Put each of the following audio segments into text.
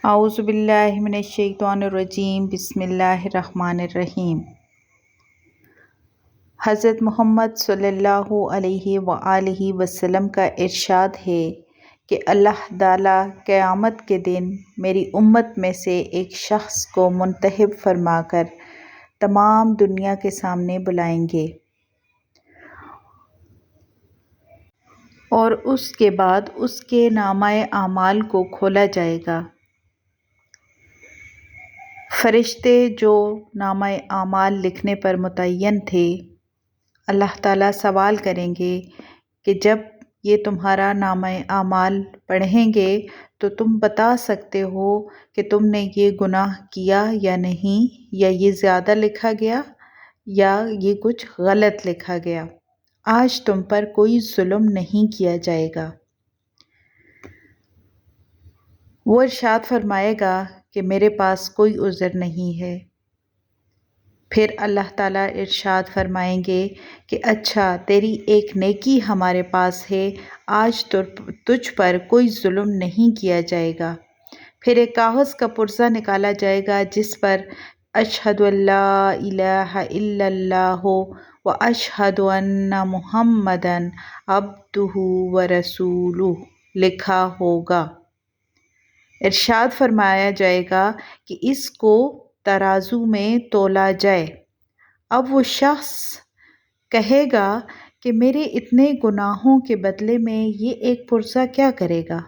اعوذ باللہ من الشیطان الرجیم، بسم اللہ الرحمن الرحیم۔ حضرت محمد صلی اللہ علیہ وآلہ وسلم کا ارشاد ہے کہ اللہ تعالیٰ قیامت کے دن میری امت میں سے ایک شخص کو منتخب فرما کر تمام دنیا کے سامنے بلائیں گے، اور اس کے بعد اس کے نامہ اعمال کو کھولا جائے گا۔ فرشتے جو نامہ اعمال لکھنے پر متعین تھے، اللہ تعالیٰ سوال کریں گے کہ جب یہ تمہارا نامہ اعمال پڑھیں گے تو تم بتا سکتے ہو کہ تم نے یہ گناہ کیا یا نہیں، یا یہ زیادہ لکھا گیا یا یہ کچھ غلط لکھا گیا۔ آج تم پر کوئی ظلم نہیں کیا جائے گا۔ وہ ارشاد فرمائے گا کہ میرے پاس کوئی عذر نہیں ہے۔ پھر اللہ تعالیٰ ارشاد فرمائیں گے کہ اچھا، تیری ایک نیکی ہمارے پاس ہے، آج تجھ پر کوئی ظلم نہیں کیا جائے گا۔ پھر ایک کاغذ کا پرزہ نکالا جائے گا جس پر اشہد ان لا الہ الا اللہ و اشہد ان محمدً عبدہ و رسولہ لکھا ہوگا۔ ارشاد فرمایا جائے گا کہ اس کو ترازو میں تولا جائے۔ اب وہ شخص کہے گا کہ میرے اتنے گناہوں کے بدلے میں یہ ایک پرزہ کیا کرے گا؟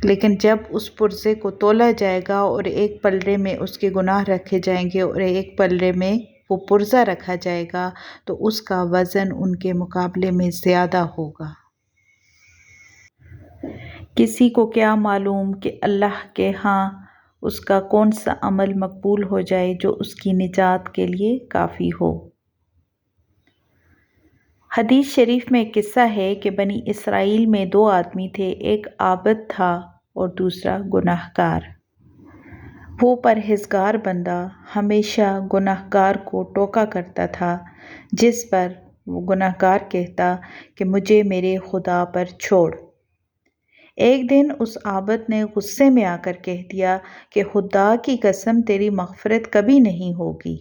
لیکن جب اس پرزے کو تولا جائے گا اور ایک پلڑے میں اس کے گناہ رکھے جائیں گے اور ایک پلڑے میں وہ پرزہ رکھا جائے گا تو اس کا وزن ان کے مقابلے میں زیادہ ہوگا۔ کسی کو کیا معلوم کہ اللہ کے ہاں اس کا کون سا عمل مقبول ہو جائے جو اس کی نجات کے لیے کافی ہو۔ حدیث شریف میں ایک قصہ ہے کہ بنی اسرائیل میں دو آدمی تھے، ایک عابد تھا اور دوسرا گناہ گار۔ وہ پرہیزگار بندہ ہمیشہ گناہ گار کو ٹوکا کرتا تھا، جس پر وہ گناہ گار کہتا کہ مجھے میرے خدا پر چھوڑ۔ ایک دن اس عابد نے غصے میں آ کر کہہ دیا کہ خدا کی قسم تیری مغفرت کبھی نہیں ہوگی۔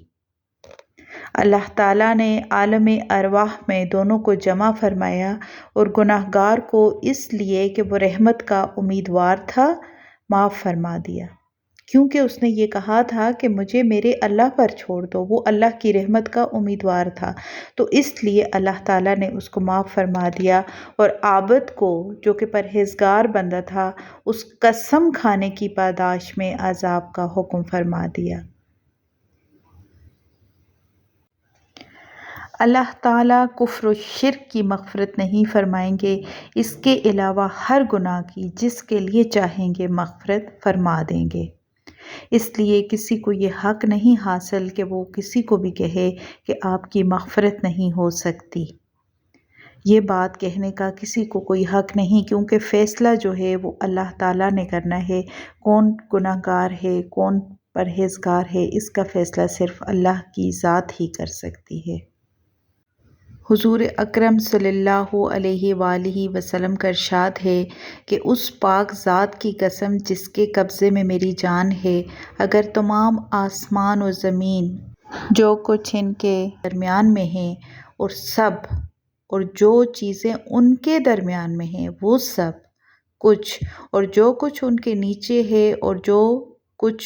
اللہ تعالیٰ نے عالم ارواح میں دونوں کو جمع فرمایا اور گناہ گار کو اس لیے کہ وہ رحمت کا امیدوار تھا معاف فرما دیا، کیونکہ اس نے یہ کہا تھا کہ مجھے میرے اللہ پر چھوڑ دو۔ وہ اللہ کی رحمت کا امیدوار تھا، تو اس لیے اللہ تعالیٰ نے اس کو معاف فرما دیا، اور عابد کو جو کہ پرہیزگار بندہ تھا اس قسم کھانے کی پاداش میں عذاب کا حکم فرما دیا۔ اللہ تعالیٰ کفر و شرک کی مغفرت نہیں فرمائیں گے، اس کے علاوہ ہر گناہ کی جس کے لیے چاہیں گے مغفرت فرما دیں گے۔ اس لیے کسی کو یہ حق نہیں حاصل کہ وہ کسی کو بھی کہے کہ آپ کی مغفرت نہیں ہو سکتی۔ یہ بات کہنے کا کسی کو کوئی حق نہیں، کیونکہ فیصلہ جو ہے وہ اللہ تعالیٰ نے کرنا ہے۔ کون گناہ گار ہے، کون پرہیزگار ہے، اس کا فیصلہ صرف اللہ کی ذات ہی کر سکتی ہے۔ حضور اکرم صلی اللہ علیہ وآلہ وسلم کا ارشاد ہے کہ اس پاک ذات کی قسم جس کے قبضے میں میری جان ہے، اگر تمام آسمان و زمین جو کچھ ان کے درمیان میں ہیں اور جو چیزیں ان کے درمیان میں ہیں وہ سب کچھ، اور جو کچھ ان کے نیچے ہے اور جو کچھ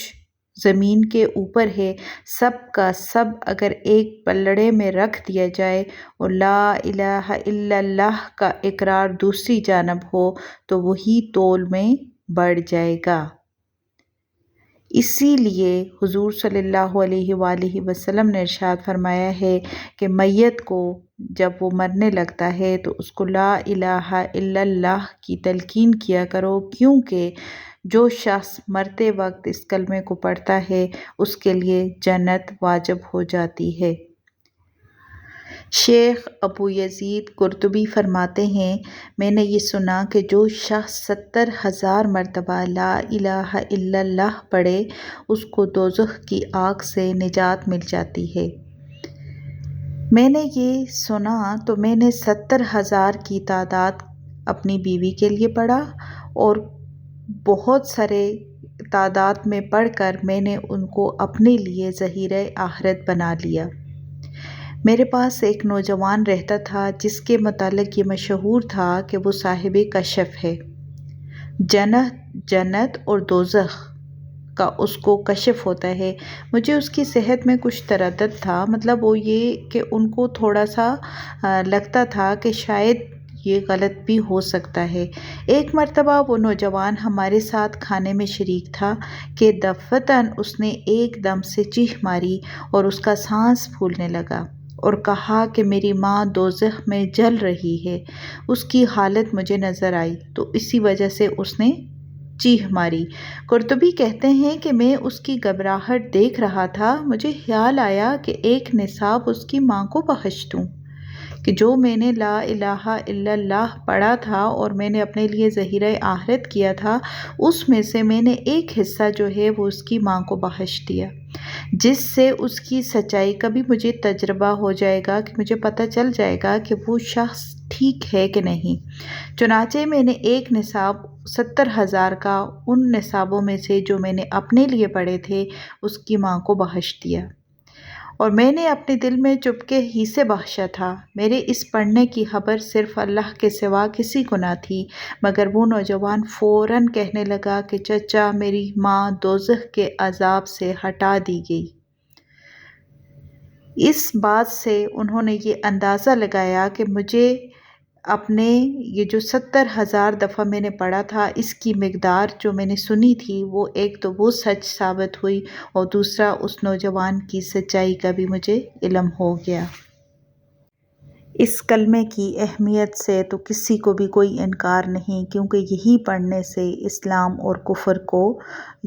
زمین کے اوپر ہے، سب کا سب اگر ایک پلڑے میں رکھ دیا جائے اور لا الہ الا اللہ کا اقرار دوسری جانب ہو تو وہی تول میں بڑھ جائے گا۔ اسی لیے حضور صلی اللہ علیہ وآلہ وسلم نے ارشاد فرمایا ہے کہ میت کو جب وہ مرنے لگتا ہے تو اس کو لا الہ الا اللہ کی تلقین کیا کرو، کیونکہ جو شخص مرتے وقت اس کلمے کو پڑھتا ہے اس کے لیے جنت واجب ہو جاتی ہے۔ شیخ ابو یزید قرطبی فرماتے ہیں، میں نے یہ سنا کہ جو شخص 70,000 مرتبہ لا الہ الا اللہ پڑھے اس کو دوزخ کی آگ سے نجات مل جاتی ہے۔ میں نے یہ سنا تو میں نے 70,000 کی تعداد اپنی بیوی کے لیے پڑھا اور بہت سارے تعداد میں پڑھ کر میں نے ان کو اپنے لیے ذخیرہ آخرت بنا لیا۔ میرے پاس ایک نوجوان رہتا تھا جس کے متعلق یہ مشہور تھا کہ وہ صاحب کشف ہے۔ جنت اور دوزخ کا اس کو کشف ہوتا ہے۔ مجھے اس کی صحت میں کچھ تردد تھا، مطلب وہ یہ کہ ان کو تھوڑا سا لگتا تھا کہ شاید یہ غلط بھی ہو سکتا ہے۔ ایک مرتبہ وہ نوجوان ہمارے ساتھ کھانے میں شریک تھا کہ دفعتاً اس نے ایک دم سے چیخ ماری اور اس کا سانس پھولنے لگا اور کہا کہ میری ماں دوزخ میں جل رہی ہے۔ اس کی حالت مجھے نظر آئی تو اسی وجہ سے اس نے چیخ ماری۔ قرطبی کہتے ہیں کہ میں اس کی گھبراہٹ دیکھ رہا تھا، مجھے خیال آیا کہ ایک نصاب اس کی ماں کو بخش دوں کہ جو میں نے لا الہ الا اللہ پڑھا تھا اور میں نے اپنے لیے ذخیرہ آخرت کیا تھا، اس میں سے میں نے ایک حصہ جو ہے وہ اس کی ماں کو بخش دیا، جس سے اس کی سچائی کا بھی مجھے تجربہ ہو جائے گا کہ مجھے پتہ چل جائے گا کہ وہ شخص ٹھیک ہے کہ نہیں۔ چنانچہ میں نے ایک نصاب 70,000 کا ان نصابوں میں سے جو میں نے اپنے لیے پڑھے تھے اس کی ماں کو بخش دیا، اور میں نے اپنے دل میں چپکے ہی سے بخشا تھا۔ میرے اس پڑھنے کی خبر صرف اللہ کے سوا کسی کو نہ تھی، مگر وہ نوجوان فوراً کہنے لگا کہ چچا، میری ماں دوزخ کے عذاب سے ہٹا دی گئی۔ اس بات سے انہوں نے یہ اندازہ لگایا کہ مجھے اپنے یہ جو 70,000 دفعہ میں نے پڑھا تھا اس کی مقدار جو میں نے سنی تھی، وہ ایک تو وہ سچ ثابت ہوئی اور دوسرا اس نوجوان کی سچائی کا بھی مجھے علم ہو گیا۔ اس کلمے کی اہمیت سے تو کسی کو بھی کوئی انکار نہیں، کیونکہ یہی پڑھنے سے اسلام اور کفر کو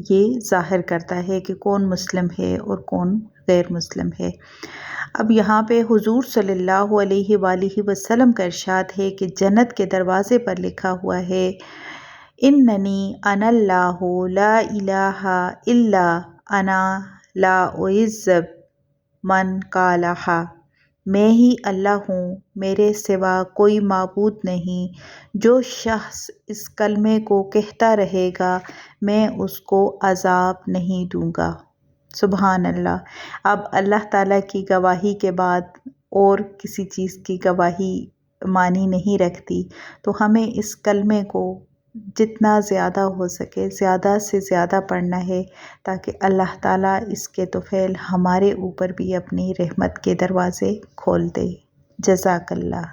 یہ ظاہر کرتا ہے کہ کون مسلم ہے اور کون غیر مسلم ہے۔ اب یہاں پہ حضور صلی اللہ علیہ وآلہ وسلم کا ارشاد ہے کہ جنت کے دروازے پر لکھا ہوا ہے، اننی انا اللہ لا الہ الا انا لا اعذ من قالہا، میں ہی اللہ ہوں، میرے سوا کوئی معبود نہیں، جو شخص اس کلمے کو کہتا رہے گا میں اس کو عذاب نہیں دوں گا۔ سبحان اللہ۔ اب اللہ تعالیٰ کی گواہی کے بعد اور کسی چیز کی گواہی معنی نہیں رکھتی، تو ہمیں اس کلمے کو جتنا زیادہ ہو سکے زیادہ سے زیادہ پڑھنا ہے، تاکہ اللہ تعالیٰ اس کے طفیل ہمارے اوپر بھی اپنی رحمت کے دروازے کھول دے۔ جزاک اللہ۔